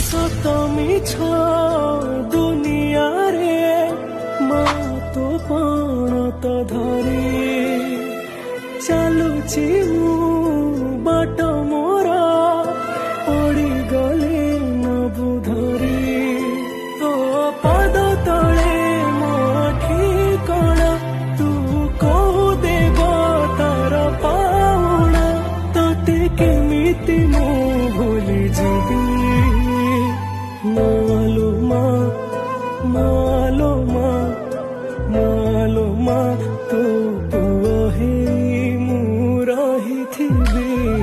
ସତ ମିଛ ଦୁନିଆରେ ମା ତୋ ପଣତ ଧରି ଚାଲୁଛି ମୁଁ ବାଟ ମୋର ପଡ଼ିଗଲେ ନବୁ ଧରି ତୋ ପାଦ ତଳେ ମୋ ଠିକଣା ତୁ କହୁ ଦେବ ତାର ପାଉଣା ତତେ କେମିତି ମୁଁ ଭୁଲି ଯିବି ମାଲୋ ମା ମାଲୋ ମା ମାଲୋ ମା ତୋ ପୁଅ ହେଇ ମୁଁ ରହିଥିବି।